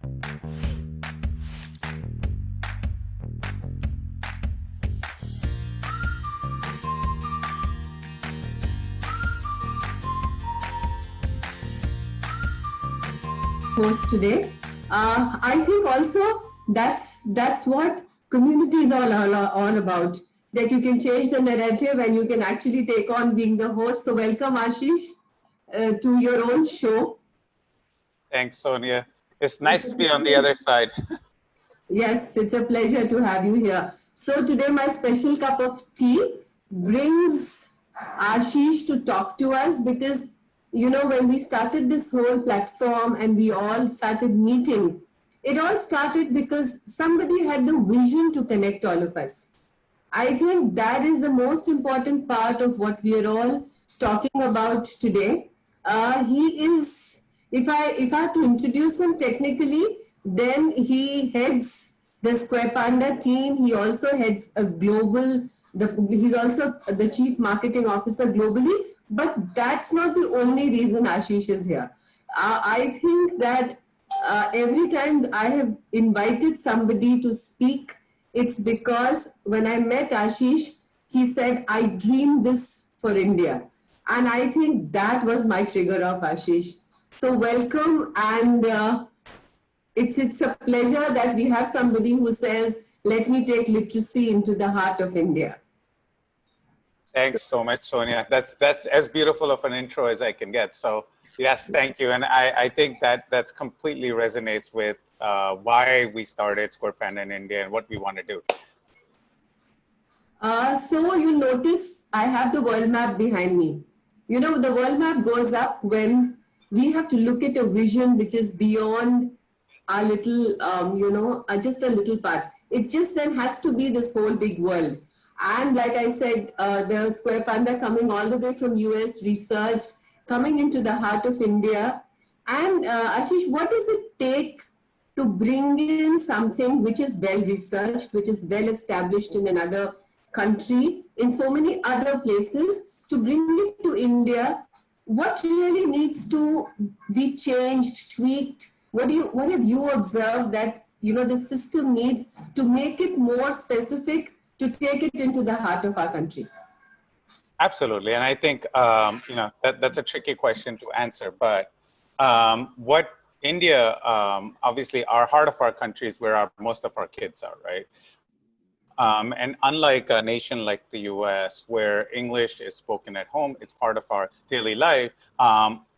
Host today. I think also that's what community is all about. That you can change the narrative and you can actually take on being the host. So welcome Ashish to your own show. Thanks, Sonia. It's nice to be on the other side. Yes, it's a pleasure to have you here. So today my special cup of tea brings Ashish to talk to us because, you know, when we started this whole platform and we all started meeting, it all started because somebody had the vision to connect all of us. I think that is the most important part of what we are all talking about today. He is, if I have to introduce him technically, then he heads the Square Panda team. He also heads a global, he's also the chief marketing officer globally. But that's not the only reason Ashish is here. I think that every time I have invited somebody to speak, it's because when I met Ashish, he said, I dream this for India. And I think that was my trigger of Ashish. So welcome, and it's a pleasure that we have somebody who says, let me take literacy into the heart of India. Thanks so much, Sonia. That's as beautiful of an intro as I can get. So yes, thank you. And I think that's completely resonates with why we started Square Panda in India and what we want to do. So you notice I have the world map behind me. You know, the world map goes up when we have to look at a vision which is beyond our little, just a little part. It just then has to be this whole big world. And like I said, the Square Panda coming all the way from US, researched, coming into the heart of India. And Ashish, what does it take to bring in something which is well researched, which is well established in another country, in so many other places, to bring it to India? What really needs to be changed, tweaked? What have you observed that, you know, the system needs to make it more specific, to take it into the heart of our country? Absolutely. And I think, that's a tricky question to answer. But what India, obviously, our heart of our country is where most of our kids are, right? And unlike a nation like the US, where English is spoken at home, it's part of our daily life.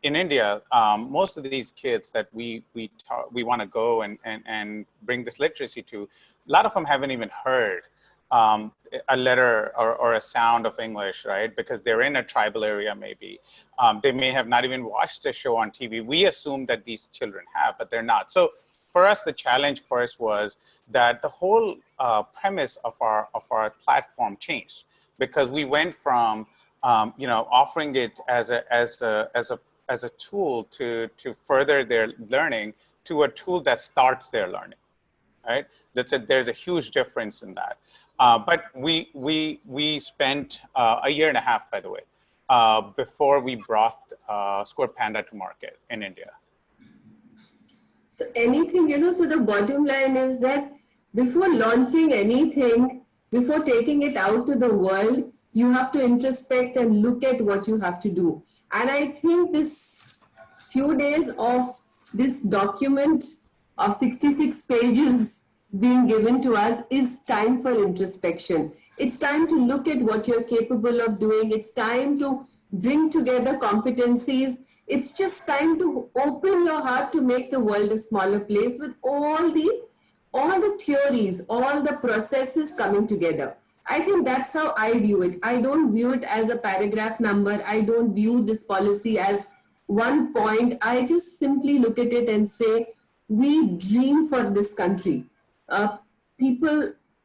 In India, most of these kids that we want to go and bring this literacy to, a lot of them haven't even heard a letter or a sound of English, right? Because they're in a tribal area, maybe. They may have not even watched a show on TV. We assume that these children have, but they're not. So for us, the challenge first was that the whole premise of our platform changed, because we went from offering it as a tool to further their learning to a tool that starts their learning, right? There's a huge difference in that. But we spent a year and a half, by the way, before we brought Square Panda to market in India. So anything, so the bottom line is that before launching anything, before taking it out to the world, you have to introspect and look at what you have to do. And I think this few days of this document of 66 pages being given to us is time for introspection. It's time to look at what you're capable of doing. It's time to bring together competencies. It's just time to open your heart to make the world a smaller place with all the theories, all the processes coming together. I think that's how I view it. I don't view it as a paragraph number. I don't view this policy as one point. I just simply look at it and say, we dream for this country.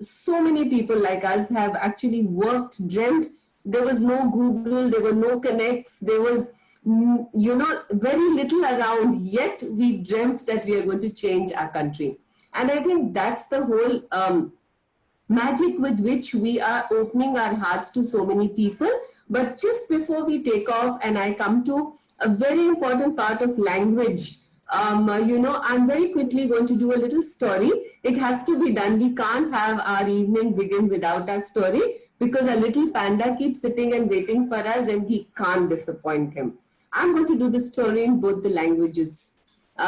So many people like us have actually worked, dreamt. There was no Google, there were no connects, there was very little around, yet we dreamt that we are going to change our country. And I think that's the whole magic with which we are opening our hearts to so many people. But just before we take off and I come to a very important part of language, I'm very quickly going to do a little story. It has to be done. We can't have our evening begin without our story because a little panda keeps sitting and waiting for us and we can't disappoint him. I'm going to do the story in both the languages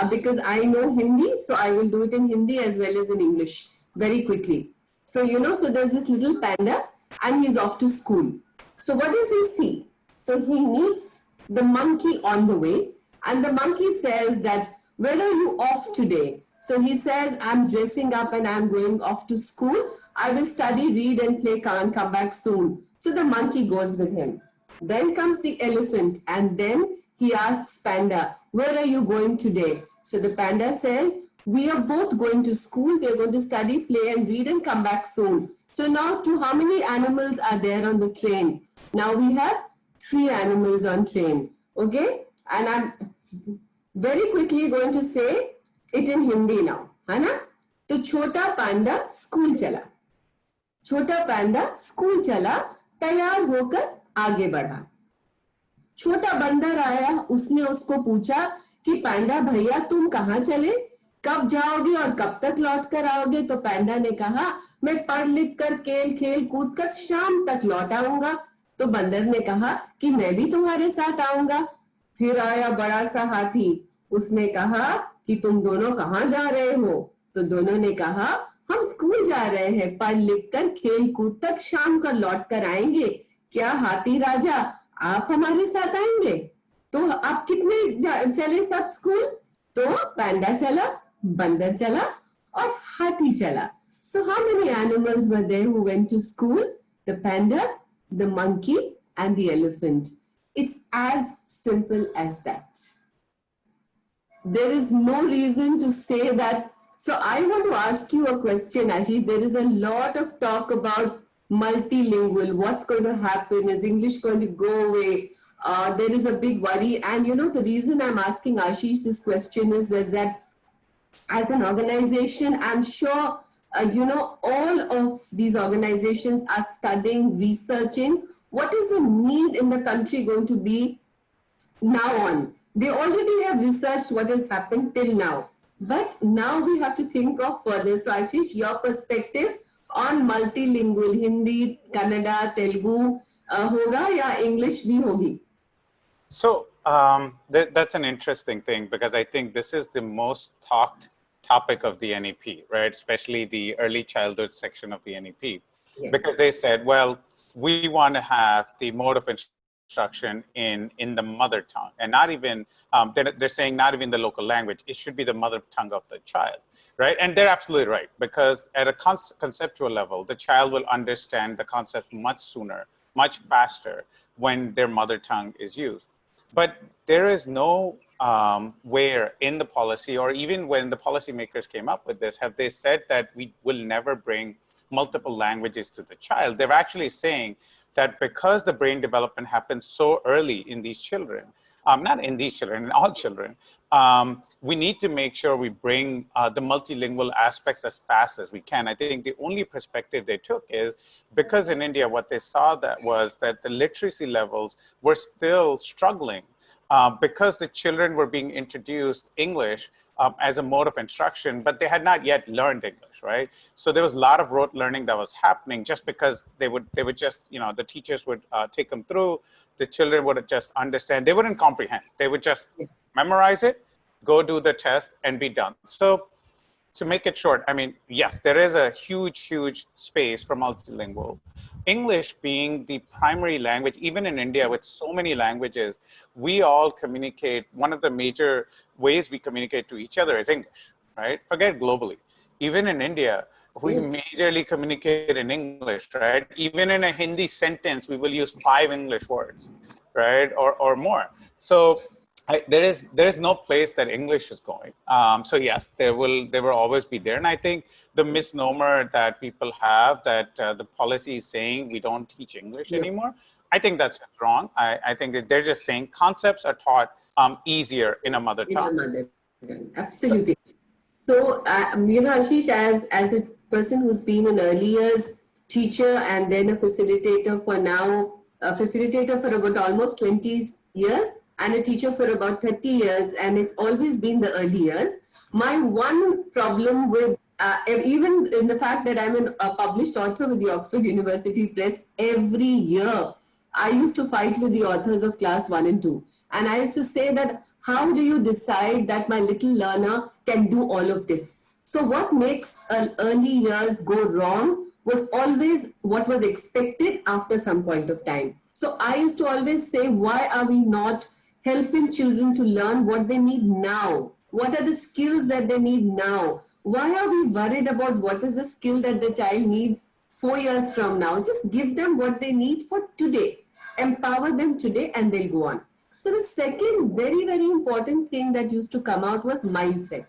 because I know Hindi, so I will do it in Hindi as well as in English very quickly. So, so there's this little panda and he's off to school. So what does he see? So he meets the monkey on the way and the monkey says that, where are you off today? So he says, I'm dressing up and I'm going off to school. I will study, read and play and come back soon. So the monkey goes with him. Then comes the elephant and then he asks Panda, where are you going today? So the panda says, we are both going to school. We are going to study, play and read and come back soon. So now to how many animals are there on the train? Now we have 3 animals on train. Okay? And I'm very quickly going to say it in Hindi now. है ना? तो छोटा पांडा school चला. छोटा पांडा school चला, तैयार होकर आगे बढ़ा. छोटा बंदर आया, उसने उसको पूछा कि पांडा भैया तुम कहाँ चले, कब जाओगे और कब तक लौट कर आओगे? तो पांडा ने कहा, मैं पढ़ लिख कर खेल कूद कर शाम तक लौट आऊंगा. तो बंदर ने कहा कि मैं भी तुम्हारे साथ आऊंगा. फिर आया बड़ा सा हाथी, उसने कहा कि तुम दोनों कहाँ जा रहे हो? तो दोनों ने कहा, हम स्कूल जा रहे हैं, पढ़ लिख कर खेल कूद तक शाम को लौट कर आएंगे. क्या हाथी राजा आप हमारे साथ आएंगे? तो आप कितने चले सब स्कूल? तो पैंडा चला, बंदर चला और हाथी चला. So how many animals were there who went to school? The panda, the monkey and the elephant. It's as simple as that. There is no reason to say that. So I want to ask you a question, Ashish. There is a lot of talk about multilingual. What's going to happen? Is English going to go away? There is a big worry. And the reason I'm asking Ashish this question is that as an organization, I'm sure, all of these organizations are studying, researching what is the need in the country going to be now on. They already have researched what has happened till now. But now we have to think of further. So Ashish, your perspective on multilingual, Hindi, Kannada, Telugu, hoga ya English bhi hogi? So that's an interesting thing because I think this is the most talked topic of the NEP, right? Especially the early childhood section of the NEP, yes. Because they said, well, we want to have the mode of instruction in the mother tongue, and not even they're saying not even the local language. It should be the mother tongue of the child, right? And they're absolutely right because at a conceptual level, the child will understand the concept much sooner, much faster when their mother tongue is used. But there is no where in the policy, or even when the policymakers came up with this, have they said that we will never bring multiple languages to the child. They're actually saying that because the brain development happens so early in these children, not in these children, in all children, we need to make sure we bring the multilingual aspects as fast as we can. I think the only perspective they took is because in India, what they saw that was that the literacy levels were still struggling because the children were being introduced English as a mode of instruction, but they had not yet learned English, right? So there was a lot of rote learning that was happening just because they would just, the teachers would take them through, the children would just understand, they wouldn't comprehend, they would just memorize it, go do the test and be done. So to make it short, I mean, yes, there is a huge space for multilingual. English being the primary language, even in India with so many languages, we all communicate. One of the major ways we communicate to each other is English, right? Forget globally. Even in India, we majorly communicate in English, right? Even in a Hindi sentence, we will use 5 English words, right? Or more. So there is no place that English is going. So yes, there will always be there. And I think the misnomer that people have that the policy is saying we don't teach English anymore, I think that's wrong. I think that they're just saying concepts are taught easier in a mother tongue. In a mother tongue, absolutely. So, Ashish, as a person who's been an early years teacher and then a facilitator for now, a facilitator for about almost 20 years, and a teacher for about 30 years, and it's always been the early years. My one problem with, even in the fact that I'm a published author with the Oxford University Press, every year I used to fight with the authors of class 1 and 2. And I used to say that, how do you decide that my little learner can do all of this? So what makes early years go wrong was always what was expected after some point of time. So I used to always say, why are we not helping children to learn what they need now? What are the skills that they need now? Why are we worried about what is the skill that the child needs 4 years from now? Just give them what they need for today. Empower them today and they'll go on. So the second very, very important thing that used to come out was mindset.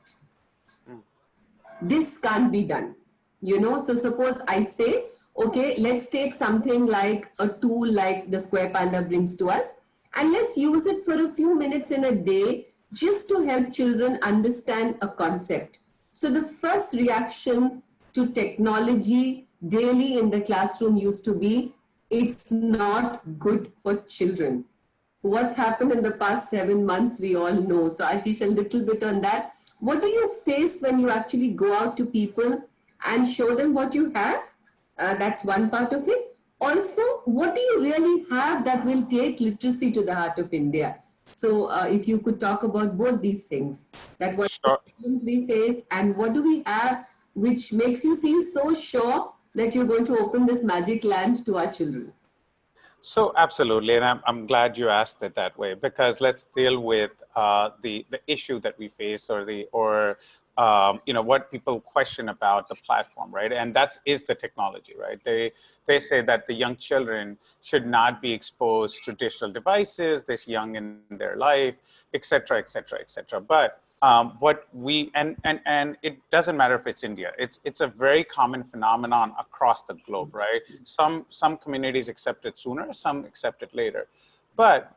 This can't be done. So suppose I say, okay, let's take something like a tool like the Square Panda brings to us, and let's use it for a few minutes in a day just to help children understand a concept. So the first reaction to technology daily in the classroom used to be, it's not good for children. What's happened in the past 7 months, we all know. So Ashish, a little bit on that. What do you face when you actually go out to people and show them what you have? That's one part of it. Also, what do you really have that will take literacy to the heart of India? So if you could talk about both these things, that what Sure. problems we face and what do we have which makes you feel so sure that you're going to open this magic land to our children? So absolutely, and I'm glad you asked it that way, because let's deal with the issue that we face, or what people question about the platform, right? And that is the technology, right? They say that the young children should not be exposed to digital devices this young in their life, et cetera, et cetera, et cetera. But what we and it doesn't matter if it's India. It's a very common phenomenon across the globe, right? Some communities accept it sooner, some accept it later. But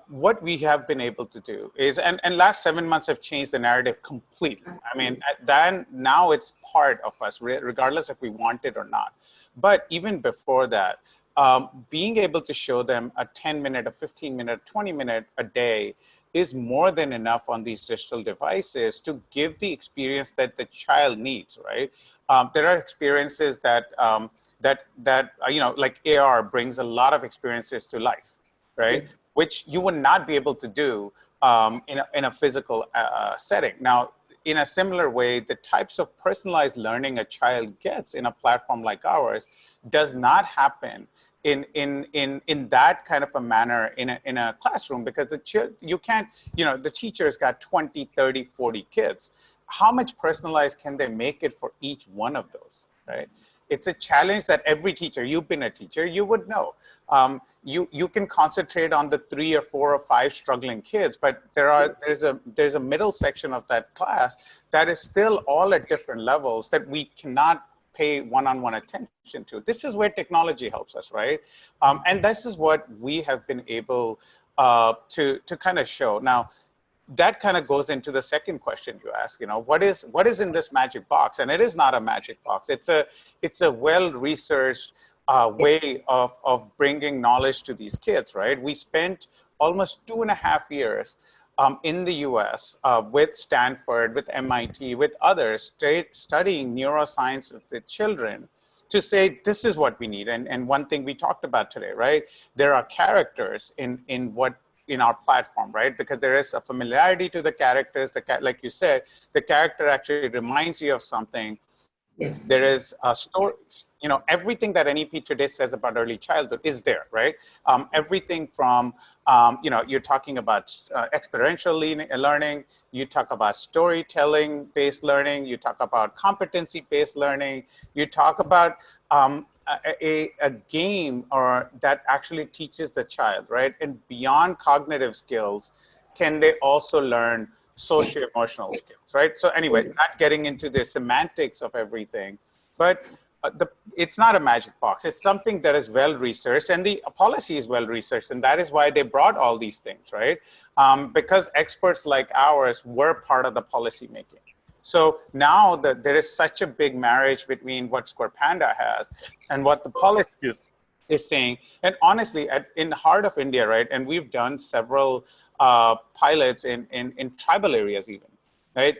what we have been able to do is, and last 7 months have changed the narrative completely. I mean, then now it's part of us, regardless if we want it or not. But even before that, being able to show them a 10-minute, a 15-minute, 20-minute a day is more than enough on these digital devices to give the experience that the child needs, right? There are experiences that like AR brings a lot of experiences to life, right? Yes. Which you would not be able to do in a physical setting. Now, in a similar way, the types of personalized learning a child gets in a platform like ours does not happen in that kind of a manner in a classroom, because the teacher's got 20, 30, 40 kids. How much personalized can they make it for each one of those, right? It's a challenge that every teacher, you've been a teacher, you would know. You can concentrate on the 3 or 4 or 5 struggling kids, but there's a middle section of that class that is still all at different levels that we cannot pay one-on-one attention to. This is where technology helps us, right? And this is what we have been able to kind of show. Now, that kind of goes into the second question you asked. What is in this magic box? And it is not a magic box. It's a well-researched way of bringing knowledge to these kids, right? We spent almost 2.5 years in the US with Stanford, with MIT, with others, studying neuroscience with the children to say, this is what we need. And one thing we talked about today, right? There are characters in our platform, right? Because there is a familiarity to the characters. Like you said, the character actually reminds you of something. Yes. There is a story. Everything that NEP today says about early childhood is there, right? Everything from, you're talking about experiential learning, you talk about storytelling-based learning, you talk about competency-based learning, you talk about a game that actually teaches the child, right? And beyond cognitive skills, can they also learn socio-emotional skills, right? So anyway, not getting into the semantics of everything, but it's not a magic box. It's something that is well-researched, and the policy is well-researched, and that is why they brought all these things, right? Because experts like ours were part of the policy making. So now that there is such a big marriage between what Square Panda has and what the policy is is saying, and honestly, in the heart of India, right? And we've done several pilots in tribal areas even, right?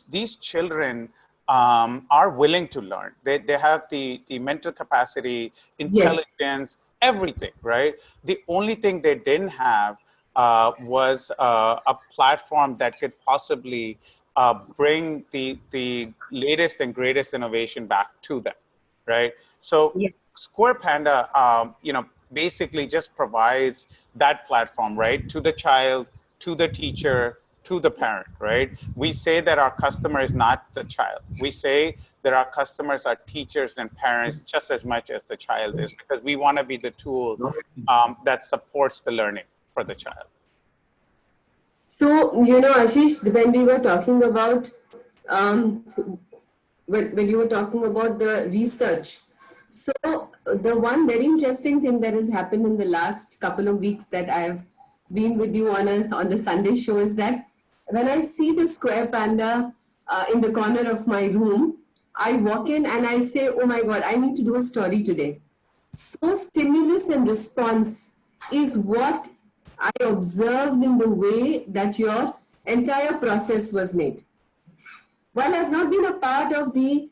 These children are willing to learn. They have the mental capacity, Yes. intelligence, everything, right? The only thing they didn't have was a platform that could possibly bring the latest and greatest innovation back to them, right? So Yes. Square Panda, basically just provides that platform, right, to the child, to the teacher, to the parent, right? We say that our customer is not the child. We say that our customers are teachers and parents just as much as the child is, because we want to be the tool that supports the learning for the child. So, Ashish, when we were talking about, um, when you were talking about the research, so the one very interesting thing that has happened in the last couple of weeks that I have been with you on the Sunday show is that when I see the Square Panda in the corner of my room, I walk in and I say, "Oh my God, I need to do a story today." So stimulus and response is what I observed in the way that your entire process was made. While I've not been a part of the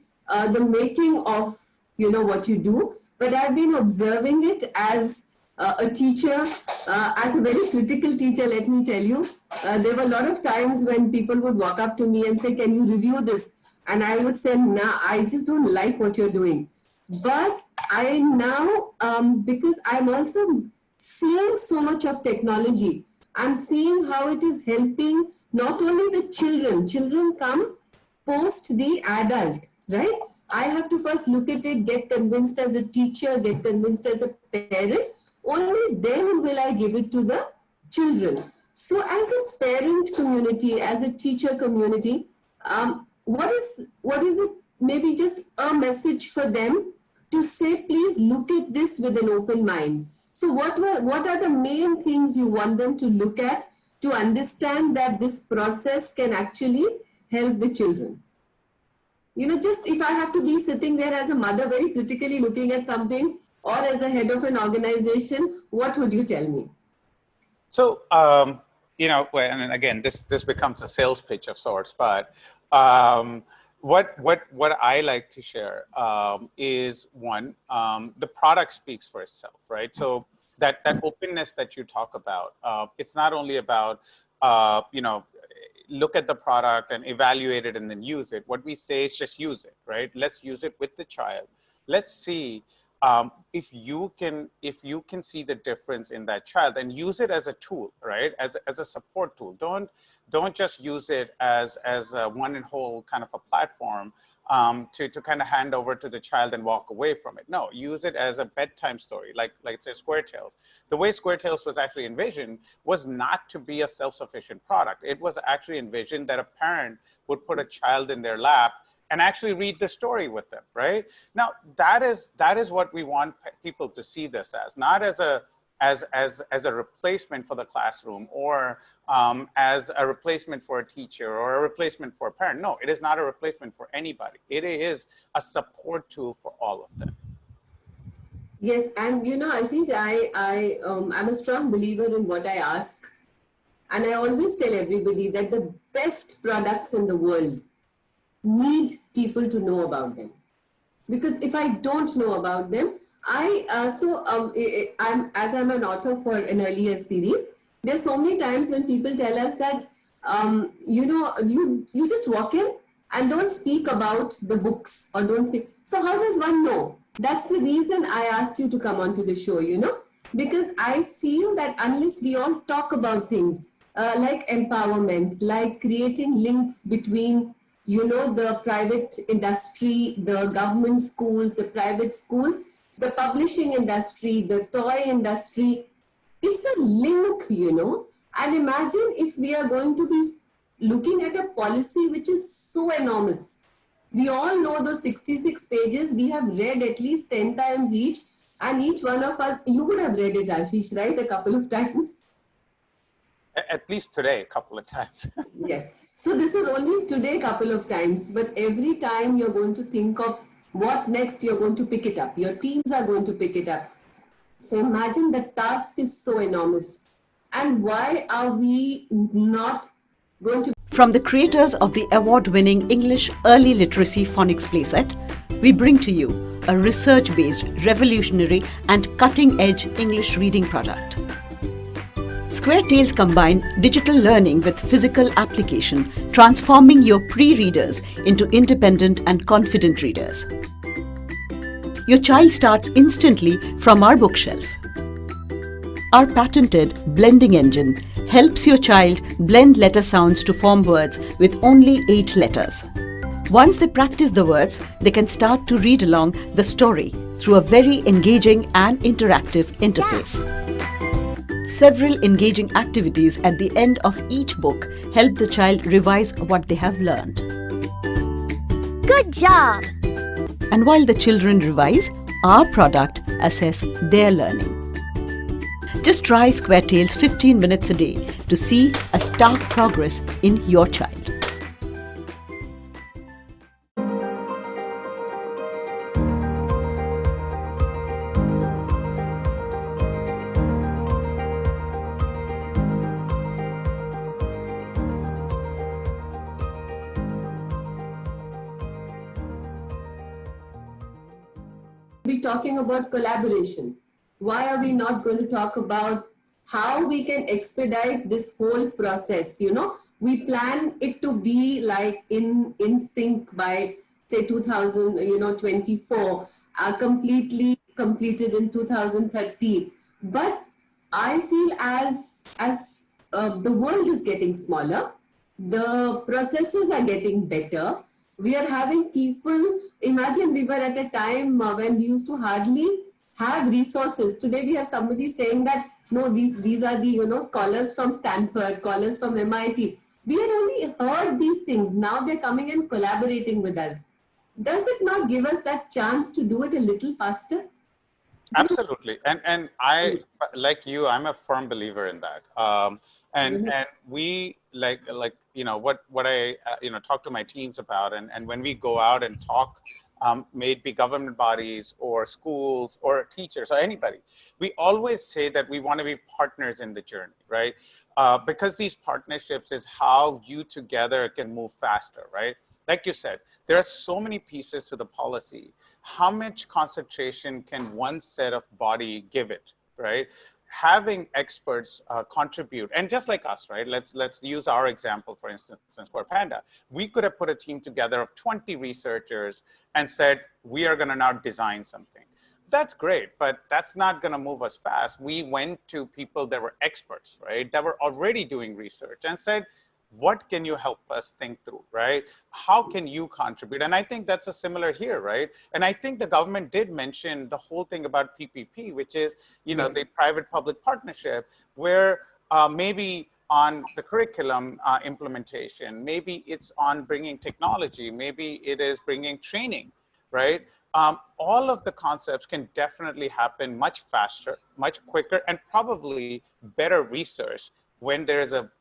making of what you do, but I've been observing it as a teacher, as a very critical teacher. Let me tell you, there were a lot of times when people would walk up to me and say, "Can you review this?" And I would say, "Nah, I just don't like what you're doing." But I now, because I'm also seeing so much of technology, I'm seeing how it is helping not only the children. Children come post the adult, right? I have to first look at it, get convinced as a teacher, get convinced as a parent. Only then will I give it to the children. So, as a parent community, as a teacher community, what is it? Maybe just a message for them to say, please look at this with an open mind. So, what are the main things you want them to look at to understand that this process can actually help the children? Just if I have to be sitting there as a mother very critically looking at something, or as the head of an organization, what would you tell me? So, and again, this becomes a sales pitch of sorts, but what I like to share is one, the product speaks for itself, right? So that openness that you talk about, it's not only about look at the product and evaluate it and then use it. What we say is just use it, right? Let's use it with the child. Let's see if you can see the difference in that child, and use it as a tool, right? As a support tool. Don't just use it as a one and whole kind of a platform to kind of hand over to the child and walk away from it. No, use it as a bedtime story, like say Square Tales. The way Square Tales was actually envisioned was not to be a self-sufficient product. It was actually envisioned that a parent would put a child in their lap and actually read the story with them, right? Now, that is what we want people to see this as, not as a replacement for the classroom, or as a replacement for a teacher, or a replacement for a parent. No, it is not a replacement for anybody. It is a support tool for all of them. Yes, and Ashish, I'm a strong believer in what I ask, and I always tell everybody that the best products in the world need people to know about them, because if I don't know about them, I'm an author for an earlier series. There's so many times when people tell us that you just walk in and don't speak about the books, or don't speak. So how does one know? That's the reason I asked you to come onto the show, because I feel that unless we all talk about things like empowerment, like creating links between the private industry, the government schools, the private schools, the publishing industry, the toy industry. It's a link, And imagine if we are going to be looking at a policy which is so enormous. We all know those 66 pages. We have read at least 10 times each. And each one of us, you would have read it, Ashish, right? A couple of times. At least today, a couple of times. Yes. So this is only today a couple of times, but every time you're going to think of what next, you're going to pick it up. Your teams are going to pick it up. So imagine the task is so enormous. And why are we not going to? From the creators of the award-winning English Early Literacy Phonics Playset, we bring to you a research-based, revolutionary and cutting-edge English reading product. Square Tales combine digital learning with physical application, transforming your pre-readers into independent and confident readers. Your child starts instantly from our bookshelf. Our patented blending engine helps your child blend letter sounds to form words with only 8 letters. Once they practice the words, they can start to read along the story through a very engaging and interactive interface. Several engaging activities at the end of each book help the child revise what they have learned. Good job! And while the children revise, our product assess their learning. Just try Square Tales 15 minutes a day to see a stark progress in your child. Be talking about collaboration. Why are we not going to talk about how we can expedite this whole process? You know, we plan it to be like in sync by say 2024, completely completed in 2030. But I feel as the world is getting smaller, the processes are getting better. We are having people, imagine we were at a time when we used to hardly have resources. Today we have somebody saying that, no, these are the, scholars from Stanford, scholars from MIT. We had only heard these things. Now they're coming and collaborating with us. Does it not give us that chance to do it a little faster? Absolutely. And I, like you, I'm a firm believer in that. And we like what I talk to my teams about, and when we go out and talk, may it be government bodies or schools or teachers or anybody, we always say that we want to be partners in the journey, right? Because these partnerships is how you together can move faster, right? Like you said, there are so many pieces to the policy. How much concentration can one set of body give it, right? Having experts contribute, and just like us, right? Let's use our example, for instance, in Square Panda. We could have put a team together of 20 researchers and said, we are going to now design something. That's great, but that's not going to move us fast. We went to people that were experts, right? That were already doing research and said, what can you help us think through, right? How can you contribute? And I think that's a similar here, right? And I think the government did mention the whole thing about PPP, which is, the private-public partnership, where maybe on the curriculum implementation, maybe it's on bringing technology, maybe it is bringing training, right? All of the concepts can definitely happen much faster, much quicker, and probably better research when there is a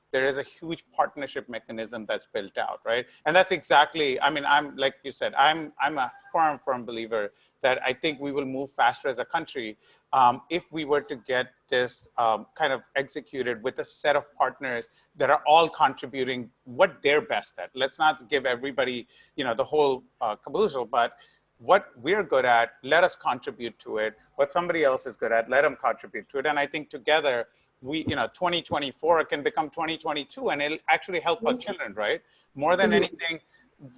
huge partnership mechanism that's built out, right? And that's exactly, I'm like you said, I'm a firm believer that I think we will move faster as a country if we were to get this kind of executed with a set of partners that are all contributing what they're best at. Let's not give everybody, the whole caboodle, but what we're good at, let us contribute to it. What somebody else is good at, let them contribute to it. And I think together, 2024 can become 2022, and it'll actually help our children, right? More than anything,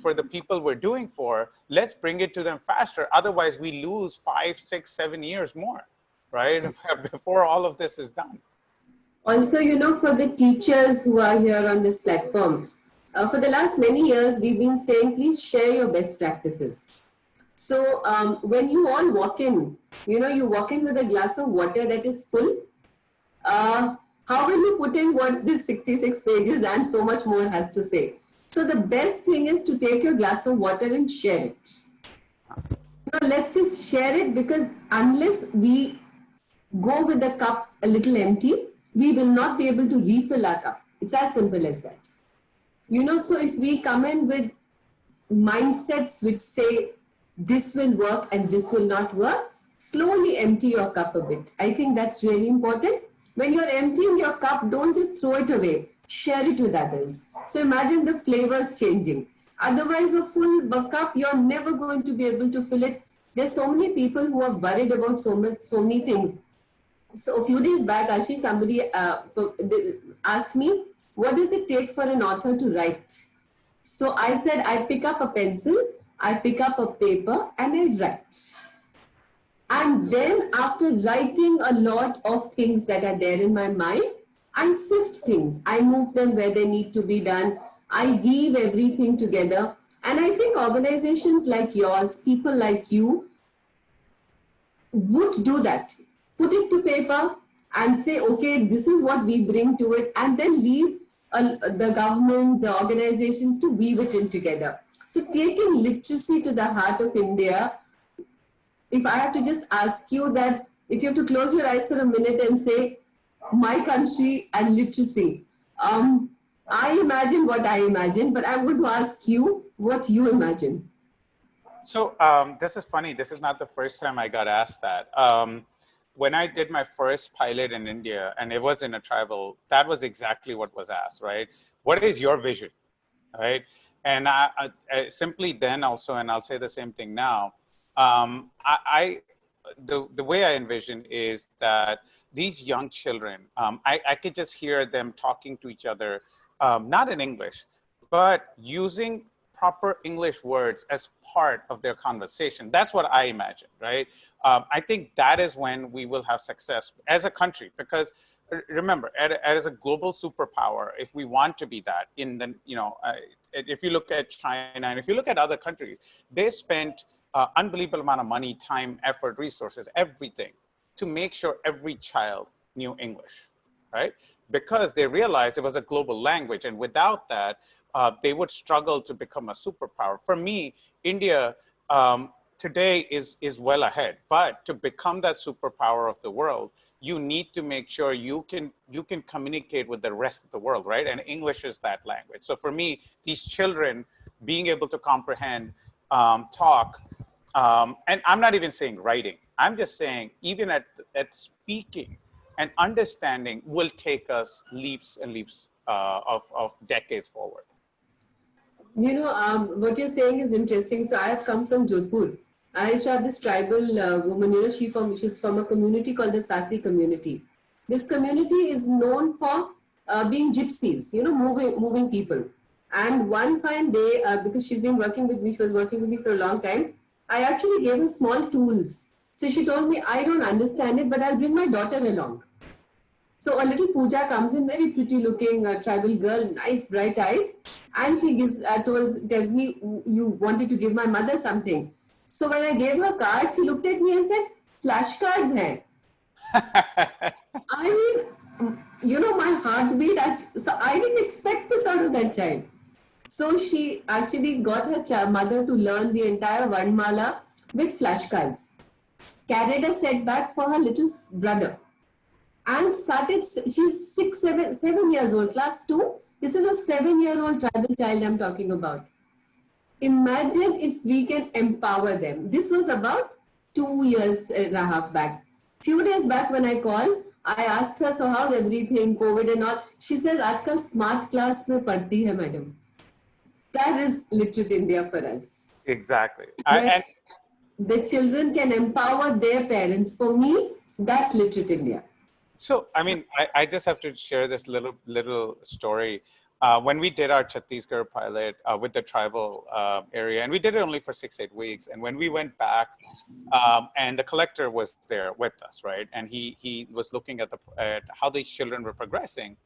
for the people we're doing for, let's bring it to them faster. Otherwise, we lose 5, 6, 7 years more, right? Before all of this is done. Also, for the teachers who are here on this platform, for the last many years, we've been saying, please share your best practices. So when you all walk in, you walk in with a glass of water that is full. How will you put in what this 66 pages and so much more has to say? So the best thing is to take your glass of water and share it. Let's just share it, because unless we go with the cup a little empty, we will not be able to refill our cup. It's as simple as that. So if we come in with mindsets which say this will work and this will not work, slowly empty your cup a bit. I think that's really important. When you're emptying your cup, don't just throw it away. Share it with others. So imagine the flavors changing. Otherwise, a full cup, you're never going to be able to fill it. There's so many people who are worried about so many things. So a few days back, Ashish, somebody asked me, what does it take for an author to write? So I said, I pick up a pencil, I pick up a paper, and I write. And then after writing a lot of things that are there in my mind, I sift things. I move them where they need to be done. I weave everything together. And I think organizations like yours, people like you, would do that. Put it to paper and say, okay, this is what we bring to it, and then leave the government, the organizations to weave it in together. So taking literacy to the heart of India, if I have to just ask you that, if you have to close your eyes for a minute and say, my country and literacy, I imagine what I imagine, but I'm going to ask you what you imagine. So this is funny. This is not the first time I got asked that. When I did my first pilot in India, and it was in a tribal, that was exactly what was asked, right? What is your vision, right? And I simply then also, and I'll say the same thing now, the way I envision is that these young children, I could just hear them talking to each other, not in English, but using proper English words as part of their conversation. That's what I imagine, right? I think that is when we will have success as a country, because remember, as a global superpower, if we want to be that, if you look at China and if you look at other countries, they spent unbelievable amount of money, time, effort, resources, everything to make sure every child knew English, right? Because they realized it was a global language, and without that, they would struggle to become a superpower. For me, India today is well ahead, but to become that superpower of the world, you need to make sure you can communicate with the rest of the world, right? And English is that language. So for me, these children being able to comprehend, talk, and I'm not even saying writing. I'm just saying even at speaking and understanding will take us leaps and leaps of decades forward. You know, what you're saying is interesting. So I have come from Jodhpur. I used to have this tribal woman, you know, she's from a community called the Sasi community. This community is known for being gypsies, you know, moving people. And one fine day, because she's been working with me, she was working with me for a long time, I actually gave her small tools. So she told me, I don't understand it, but I'll bring my daughter along. So a little Pooja comes in, very pretty looking tribal girl, nice bright eyes, and she tells me, you wanted to give my mother something. So when I gave her cards, she looked at me and said, flashcards hai. I mean, you know, my heartbeat, so I didn't expect this out of that child. So she actually got her mother to learn the entire Varnmala with flashcards, carried a set back for her little brother, and started, she's 7 years old, class 2. This is a 7-year-old tribal child I'm talking about. Imagine if we can empower them. This was about 2 years and a half back. Few days back when I called, I asked her, so how's everything, COVID and all? She says, aajkal smart class mein padti hai, madam. That is literate India for us. Exactly. And the children can empower their parents. For me, that's literate India. So, I mean, I just have to share this little story. When we did our Chhattisgarh pilot with the tribal area, and we did it only for 6-8 weeks. And when we went back, and the collector was there with us, right? And he was looking at how these children were progressing.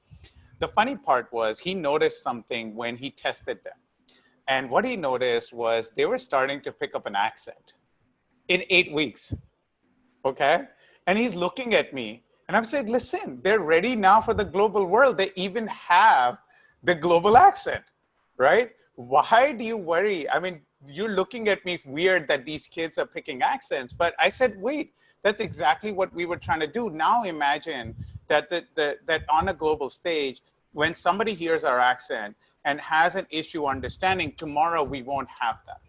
The funny part was he noticed something when he tested them. And what he noticed was they were starting to pick up an accent in 8 weeks, okay? And he's looking at me, and I'm saying, listen, they're ready now for the global world. They even have the global accent, right? Why do you worry? I mean, you're looking at me weird that these kids are picking accents, but I said, wait, that's exactly what we were trying to do. Now imagine that that on a global stage, when somebody hears our accent and has an issue understanding, tomorrow we won't have that.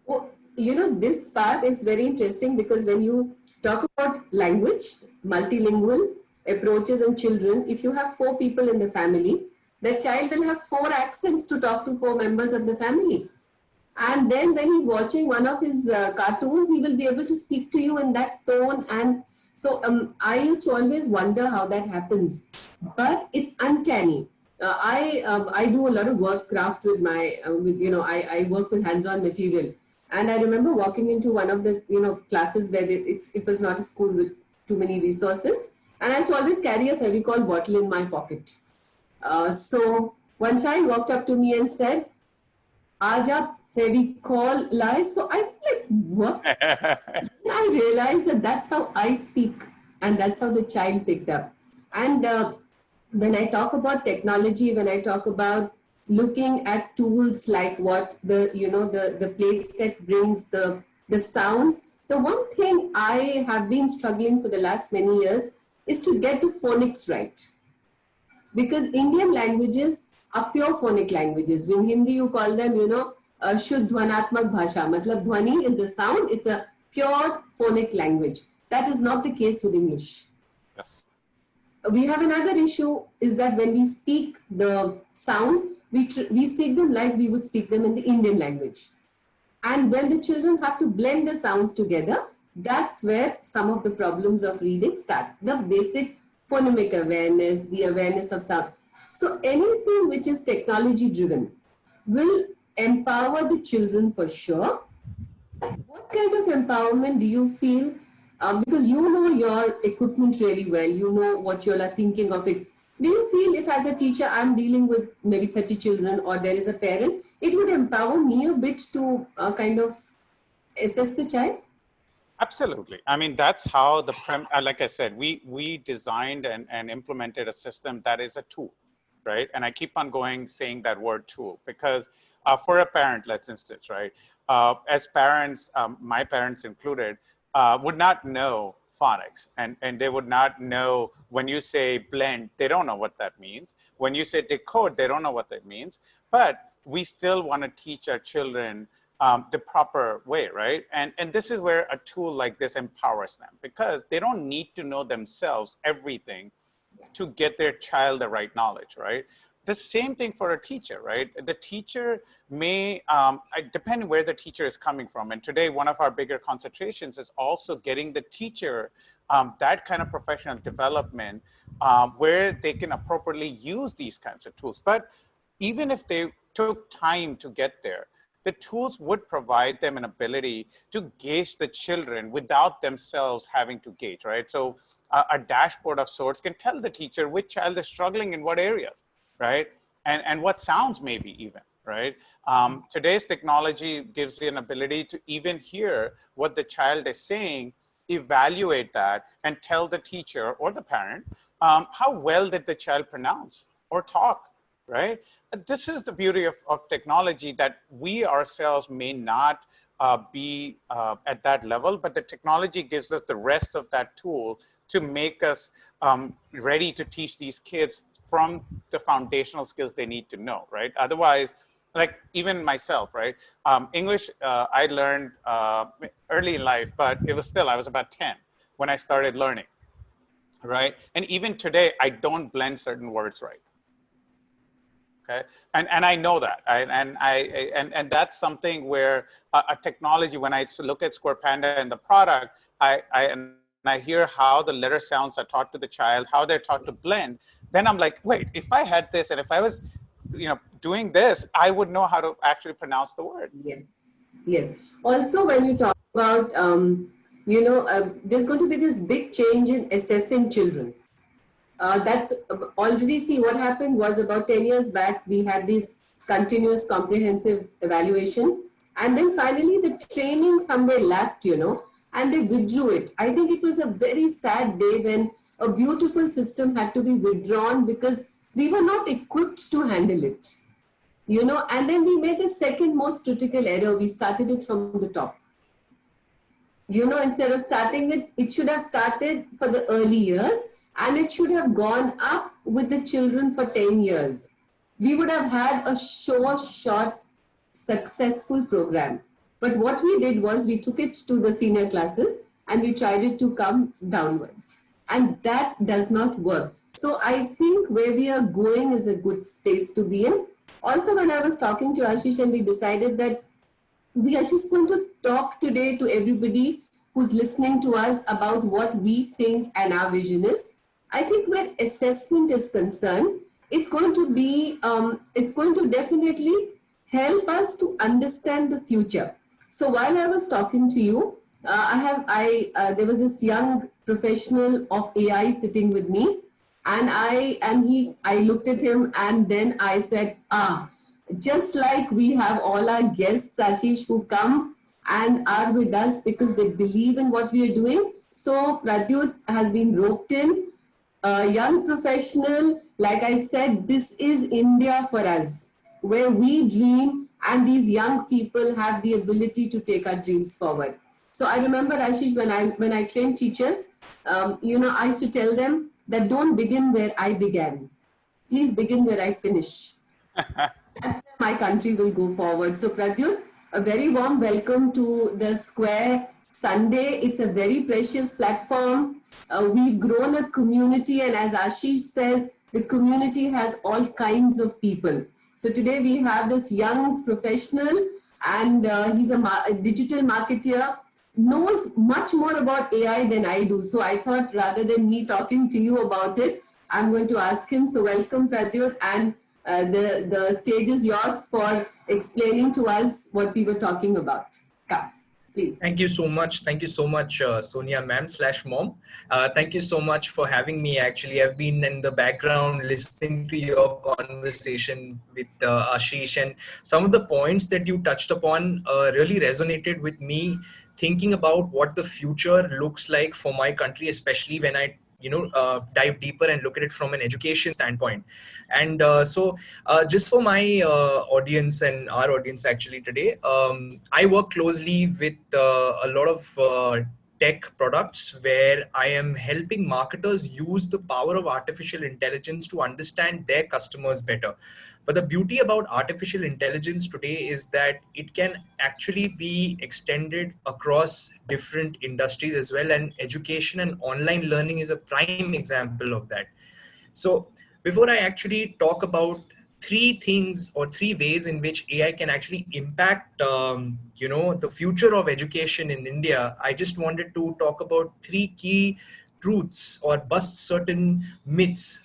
Well, this part is very interesting because when you talk about language, multilingual approaches in children, if you have 4 people in the family, the child will have 4 accents to talk to 4 members of the family. And then when he's watching one of his cartoons, he will be able to speak to you in that tone. And so I used to always wonder how that happens, but it's uncanny. I do a lot of work craft with my I work with hands-on material, and I remember walking into one of the classes where it was not a school with too many resources, and I used to always carry a Fevicol bottle in my pocket. So one child walked up to me and said, "Aaj aap Fevicol laye." So I was like, what? I realized that that's how I speak, and that's how the child picked up. And when I talk about technology, when I talk about looking at tools like what the place set brings, the sounds, the one thing I have been struggling for the last many years is to get the phonics right. Because Indian languages are pure phonic languages. In Hindi, you call them, Shuddh Dhwanatmak Bhasha. Matlab, Dhwani is the sound. It's a pure phonic language. That is not the case with English. Yes. We have another issue is that when we speak the sounds, we speak them like we would speak them in the Indian language. And when the children have to blend the sounds together, that's where some of the problems of reading start. The basic phonemic awareness, the awareness of sound. So anything which is technology driven will empower the children for sure. What kind of empowerment do you feel? Because you know your equipment really well, you know what you all are thinking of it. Do you feel if as a teacher I'm dealing with maybe 30 children or there is a parent, it would empower me a bit to kind of assess the child? Absolutely. I mean, that's how like I said, we designed and implemented a system that is a tool, right? And I keep on saying that word tool, because for a parent, let's instance, right? As parents, my parents included, would not know phonics, and they would not know when you say blend, they don't know what that means. When you say decode, they don't know what that means. But we still want to teach our children the proper way, right? And this is where a tool like this empowers them, because they don't need to know themselves everything to get their child the right knowledge, right? The same thing for a teacher, right? The teacher may, depending where the teacher is coming from. And today, one of our bigger concentrations is also getting the teacher that kind of professional development where they can appropriately use these kinds of tools. But even if they took time to get there, the tools would provide them an ability to gauge the children without themselves having to gauge, right? So a dashboard of sorts can tell the teacher which child is struggling in what areas, right? And what sounds maybe even, right? Today's technology gives you an ability to even hear what the child is saying, evaluate that, and tell the teacher or the parent how well did the child pronounce or talk, right? This is the beauty of technology, that we ourselves may not be at that level, but the technology gives us the rest of that tool to make us ready to teach these kids from the foundational skills they need to know, right? Otherwise, like even myself, right? English, I learned early in life, but it was still, I was about 10 when I started learning, right? And even today, I don't blend certain words right. Okay, and I know that, and that's something where a technology. When I look at Square Panda and the product, I hear how the letter sounds are taught to the child, how they're taught to blend. Then I'm like, wait, if I had this, and if I was, doing this, I would know how to actually pronounce the word. Yes, yes. Also, when you talk about, there's going to be this big change in assessing children. That's already, see what happened was about 10 years back, we had this continuous comprehensive evaluation, and then finally the training somewhere lacked, and they withdrew it. I think it was a very sad day when a beautiful system had to be withdrawn because we were not equipped to handle it, and then we made the second most critical error. We started it from the top. Instead of starting it, it should have started for the early years, and it should have gone up with the children for 10 years. We would have had a short, successful program. But what we did was we took it to the senior classes and we tried it to come downwards. And that does not work. So I think where we are going is a good space to be in. Also, when I was talking to Ashish and we decided that we are just going to talk today to everybody who's listening to us about what we think and our vision is. I think where assessment is concerned, it's going to definitely help us to understand the future. So while I was talking to you, there was this young professional of AI sitting with me, and I looked at him, and then I said, just like we have all our guests, Ashish, who come and are with us because they believe in what we are doing. So Pradyut has been roped in, a young professional. Like I said, this is India for us, where we dream and these young people have the ability to take our dreams forward. So I remember, Ashish, when I train teachers, I used to tell them that don't begin where I began. Please begin where I finish. That's where my country will go forward. So Pradyut, a very warm welcome to the Square Sunday. It's a very precious platform. We've grown a community, and as Ashish says, the community has all kinds of people. So today we have this young professional, and he's a digital marketer, knows much more about AI than I do. So I thought rather than me talking to you about it, I'm going to ask him. So welcome, Pradyut, and the stage is yours for explaining to us what we were talking about. Come, please. Thank you so much. Thank you so much, Sonia ma'am / mom. Thank you so much for having me. Actually, I've been in the background listening to your conversation with Ashish, and some of the points that you touched upon really resonated with me, thinking about what the future looks like for my country, especially when I dive deeper and look at it from an education standpoint. And so just for my audience and our audience actually today, I work closely with a lot of tech products where I am helping marketers use the power of artificial intelligence to understand their customers better. But the beauty about artificial intelligence today is that it can actually be extended across different industries as well. And education and online learning is a prime example of that. So before I actually talk about three things or three ways in which AI can actually impact, the future of education in India, I just wanted to talk about three key truths or bust certain myths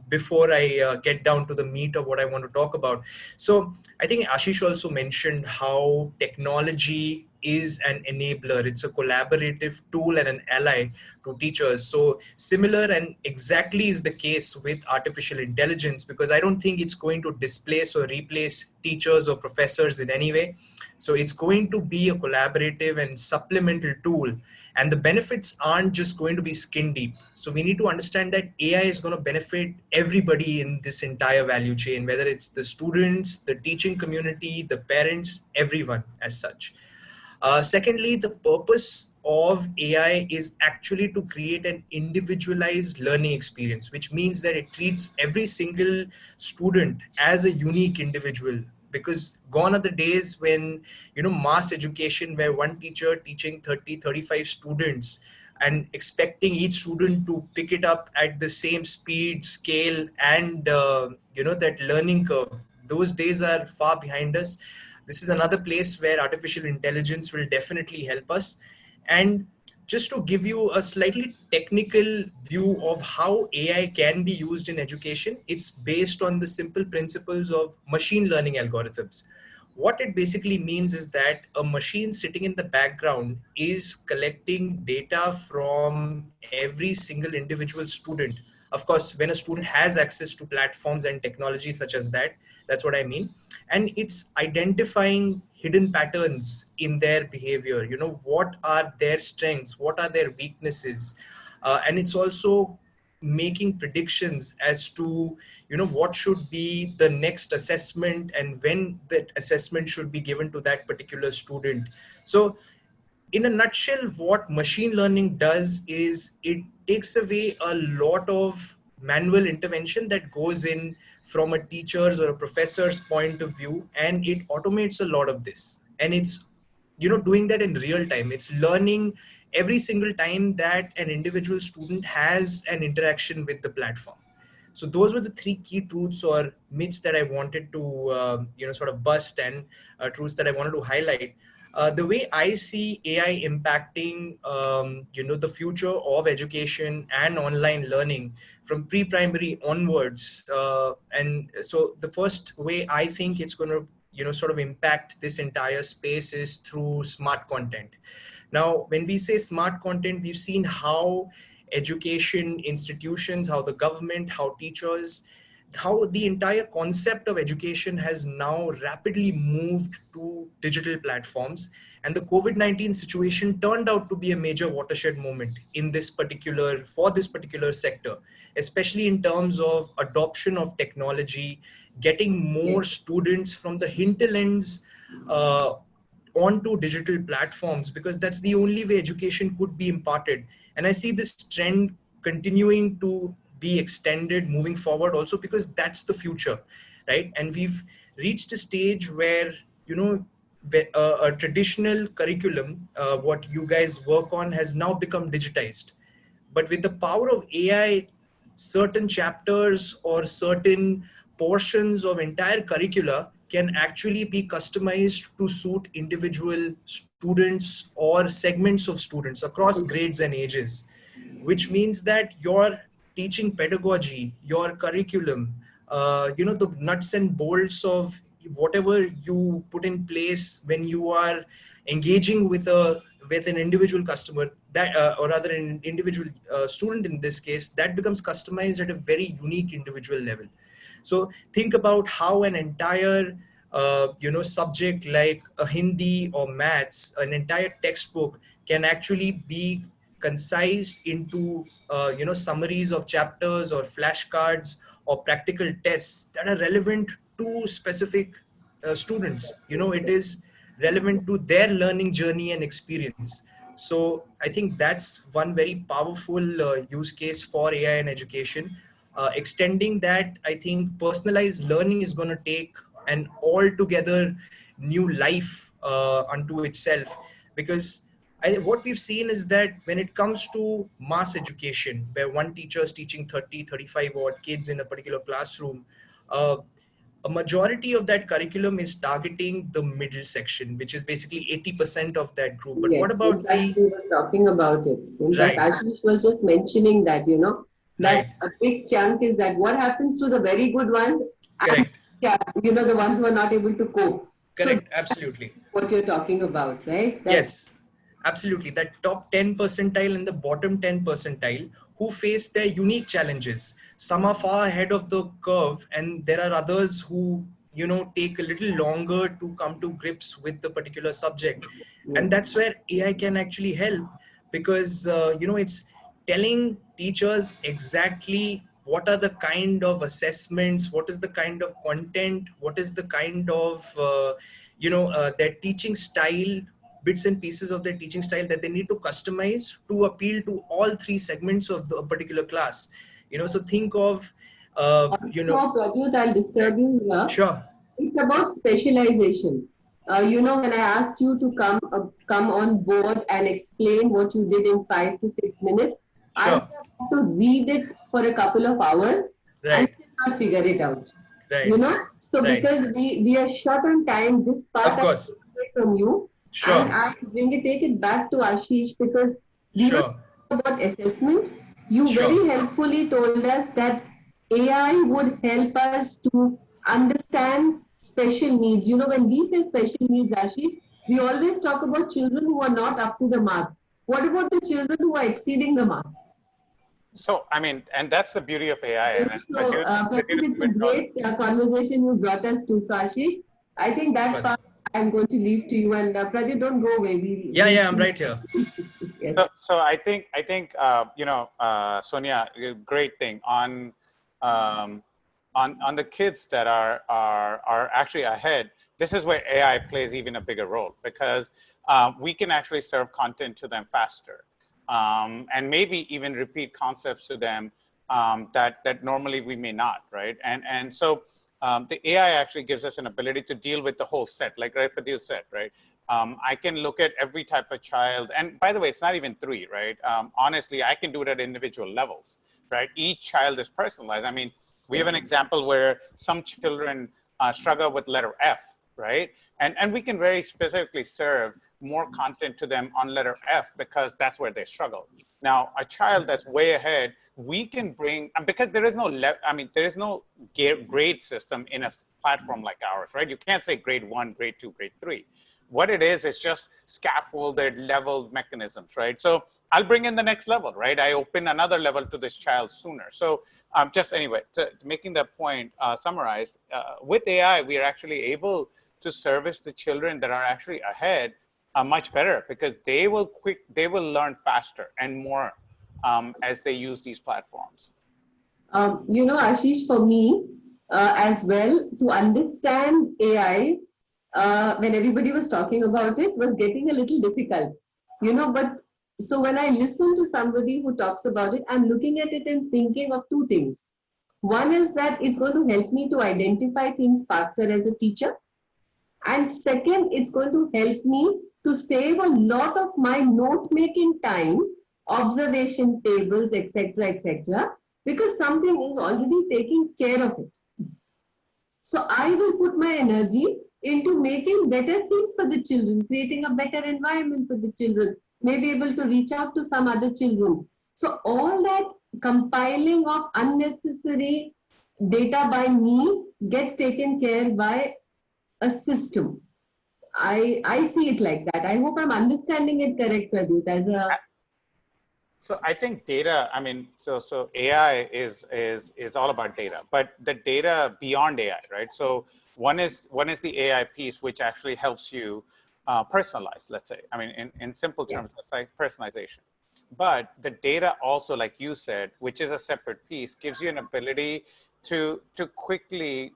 before I get down to the meat of what I want to talk about. So I think Ashish also mentioned how technology is an enabler. It's a collaborative tool and an ally to teachers. So similar and exactly is the case with artificial intelligence, because I don't think it's going to displace or replace teachers or professors in any way. So it's going to be a collaborative and supplemental tool. And the benefits aren't just going to be skin deep. So we need to understand that AI is going to benefit everybody in this entire value chain, whether it's the students, the teaching community, the parents, everyone as such. Secondly, the purpose of AI is actually to create an individualized learning experience, which means that it treats every single student as a unique individual. Because gone are the days when, mass education where one teacher teaching 30, 35 students and expecting each student to pick it up at the same speed, scale, and, that learning curve. Those days are far behind us. This is another place where artificial intelligence will definitely help us. And just to give you a slightly technical view of how AI can be used in education, it's based on the simple principles of machine learning algorithms. What it basically means is that a machine sitting in the background is collecting data from every single individual student. Of course, when a student has access to platforms and technology such as that, that's what I mean. And it's identifying hidden patterns in their behavior. What are their strengths? What are their weaknesses? And it's also making predictions as to, what should be the next assessment and when that assessment should be given to that particular student. So in a nutshell, what machine learning does is it takes away a lot of manual intervention that goes in from a teacher's or a professor's point of view, and it automates a lot of this. And it's doing that in real time. It's learning every single time that an individual student has an interaction with the platform. So those were the three key truths or myths that I wanted to, sort of bust, and truths that I wanted to highlight. The way I see AI impacting, the future of education and online learning from pre-primary onwards. And so the first way I think it's going to, sort of impact this entire space is through smart content. Now, when we say smart content, we've seen how education institutions, how the government, how teachers, how the entire concept of education has now rapidly moved to digital platforms. And the COVID-19 situation turned out to be a major watershed moment for this particular sector, especially in terms of adoption of technology, getting more students from the hinterlands onto digital platforms, because that's the only way education could be imparted. And I see this trend continuing to be extended moving forward also, because that's the future, right? And we've reached a stage where, a traditional curriculum, what you guys work on, has now become digitized. But with the power of AI, certain chapters or certain portions of entire curricula can actually be customized to suit individual students or segments of students across grades and ages, which means that your teaching pedagogy, your curriculum, the nuts and bolts of whatever you put in place when you are engaging with an individual customer, that or rather an individual student in this case, that becomes customized at a very unique individual level. So think about how an entire subject like a Hindi or maths, an entire textbook can actually be concised into summaries of chapters or flashcards or practical tests that are relevant to specific students. It is relevant to their learning journey and experience. So I think that's one very powerful use case for AI in education. Extending that, I think personalized learning is going to take an altogether new life unto itself, because what we've seen is that when it comes to mass education, where one teacher is teaching 30, 35 odd kids in a particular classroom, a majority of that curriculum is targeting the middle section, which is basically 80% of that group. But what about in fact, we were talking about it. In fact, Ashish was just mentioning that, that a big chunk is that what happens to the very good ones, and, the ones who are not able to cope. Correct, So absolutely. what you're talking about, right? Yes, absolutely. That top 10 percentile and the bottom 10 percentile who face their unique challenges. Some are far ahead of the curve, and there are others who, take a little longer to come to grips with the particular subject. And that's where AI can actually help, because, it's telling teachers exactly what are the kind of assessments, what is the kind of content, what is the kind of, their teaching style, bits and pieces of their teaching style that they need to customize to appeal to all three segments of the particular class. So think of, So, Pradyut, I'll disturb you here. Sure. It's about specialization. When I asked you to come on board and explain what you did in 5 to 6 minutes, I Sure. have to read it for a couple of hours and Right. still not figure it out. Right. So Right. because we are short on time, this part Of course. I take from you, Sure. and I take it back to Ashish, because we were Sure. talking about assessment. You Sure. very helpfully told us that AI would help us to understand special needs. When we say special needs, Ashish, we always talk about children who are not up to the mark. What about the children who are exceeding the mark? So, I mean, and that's the beauty of AI. And So, Pratik, it's a great conversation you brought us to, so Ashish. I think that part I'm going to leave to you. And Pratik, don't go away. Yeah, I'm right here. Yes. So I think Sonia, great thing on the kids that are actually ahead. This is where AI plays even a bigger role, because we can actually serve content to them faster, and maybe even repeat concepts to them that normally we may not, right? And so the AI actually gives us an ability to deal with the whole set, like Pradyut said, right? I can look at every type of child. And by the way, it's not even 3, right? Honestly, I can do it at individual levels, right? Each child is personalized. I mean, we have an example where some children struggle with letter F, right? And we can very specifically serve more content to them on letter F because that's where they struggle. Now, a child that's way ahead, we can bring, because there is no, there is no grade system in a platform like ours, right? You can't say grade 1, grade 2, grade 3. What it is just scaffolded, leveled mechanisms, right? So I'll bring in the next level, right? I open another level to this child sooner. So just anyway, making that point summarized, with AI, we are actually able to service the children that are actually ahead much better because they will learn faster and more as they use these platforms. Ashish, for me as well, to understand AI, when everybody was talking about it, was getting a little difficult, but so when I listen to somebody who talks about it, I'm looking at it and thinking of 2 things. One is that it's going to help me to identify things faster as a teacher. And second, it's going to help me to save a lot of my note-making time, observation tables, etc., because something is already taking care of it. So I will put my energy into making better things for the children, creating a better environment for the children, maybe able to reach out to some other children. So all that compiling of unnecessary data by me gets taken care by a system. I see it like that. I hope I'm understanding it correct, Pradeep, as a... So I think data, so AI is all about data, but the data beyond AI, right? So one is the AI piece, which actually helps you personalize, let's say. In simple terms, it's like personalization. But the data also, like you said, which is a separate piece, gives you an ability to quickly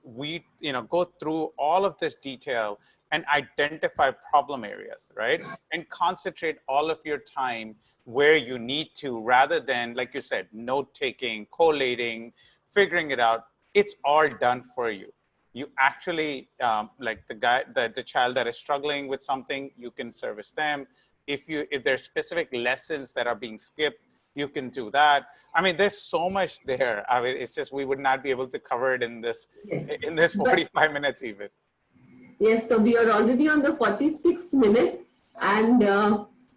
go through all of this detail and identify problem areas, right? And concentrate all of your time where you need to, rather than, like you said, note-taking, collating, figuring it out. It's all done for you. You actually, like the child that is struggling with something, you can service them. If there's specific lessons that are being skipped, you can do that. There's so much there. It's just we would not be able to cover it in this 45 minutes even. Yes, so we are already on the 46th minute, and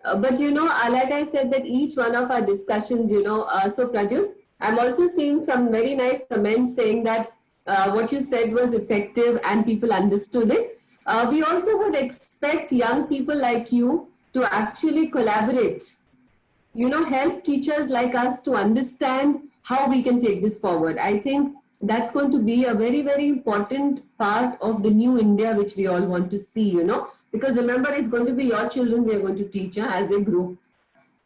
but like I said, that each one of our discussions, so Pradyut, I'm also seeing some very nice comments saying that what you said was effective and people understood it. We also would expect young people like you to actually collaborate, help teachers like us to understand how we can take this forward. I think that's going to be a very, very important part of the new India, which we all want to see, because remember, it's going to be your children we are going to teach as they grow.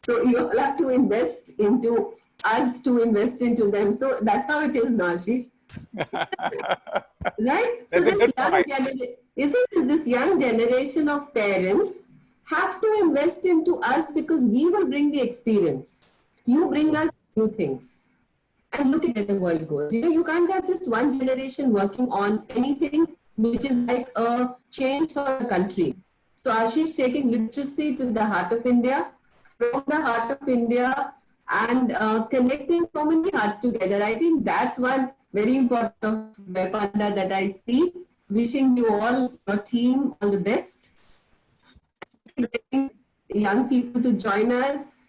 So you all have to invest into us to invest into them. So that's how it is, Ashish. Right? So this young generation of parents have to invest into us because we will bring the experience. You bring us new things. And look at where the world goes. You can't have just one generation working on anything which is like a change for the country. So Ashish taking literacy to the heart of India, from the heart of India, and connecting so many hearts together. I think that's one very important of Square Panda that I see. Wishing you all, your team, all the best. Young people to join us.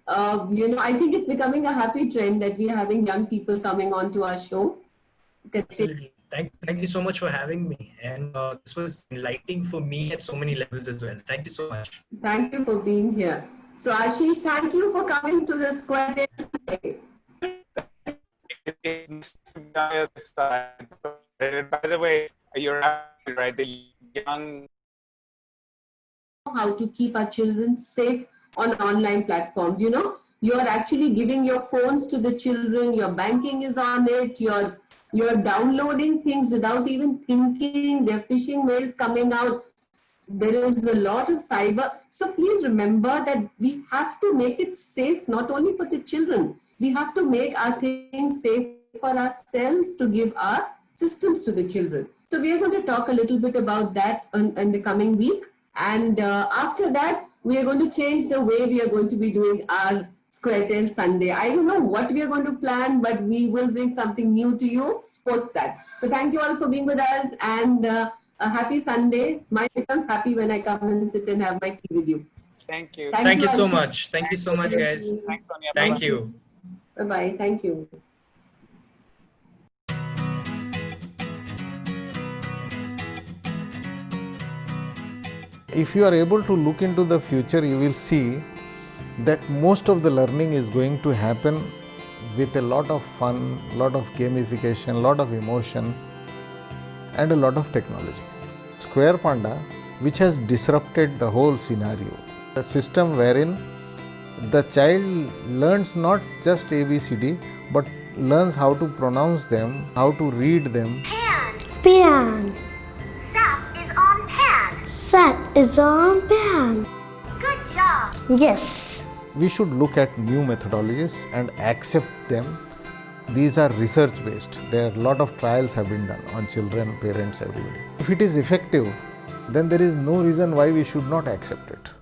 I think it's becoming a happy trend that we are having young people coming onto our show. Absolutely. Thank you so much for having me. And this was enlightening for me at so many levels as well. Thank you so much. Thank you for being here. So Ashish, thank you for coming to the Square Panda Sunday. By the way, you're right. The young... How to keep our children safe on online platforms. You're actually giving your phones to the children, your banking is on it, you're downloading things without even thinking, there are phishing mails coming out, there is a lot of cyber. So please remember that we have to make it safe, not only for the children, we have to make our things safe for ourselves to give our systems to the children. So we are going to talk a little bit about that in the coming week. And after that, we are going to change the way we are going to be doing our Square Sunday. I don't know what we are going to plan, but we will bring something new to you post that. So thank you all for being with us, and a happy Sunday. Mine becomes happy when I come and sit and have my tea with you. Thank you. Thank you so Ashish. much. Thank you so much, guys. Thanks, Sonia. Thank Bye-bye. you. Bye-bye. Thank you. If you are able to look into the future, you will see that most of the learning is going to happen with a lot of fun, lot of gamification, lot of emotion, and a lot of technology. Square Panda, which has disrupted the whole scenario, a system wherein the child learns not just ABCD, but learns how to pronounce them, how to read them. Pan. Sap is on pan. Sap is on pan. Good job. Yes. We should look at new methodologies and accept them. These are research based. There are a lot of trials have been done on children, parents, everybody. If it is effective, then there is no reason why we should not accept it.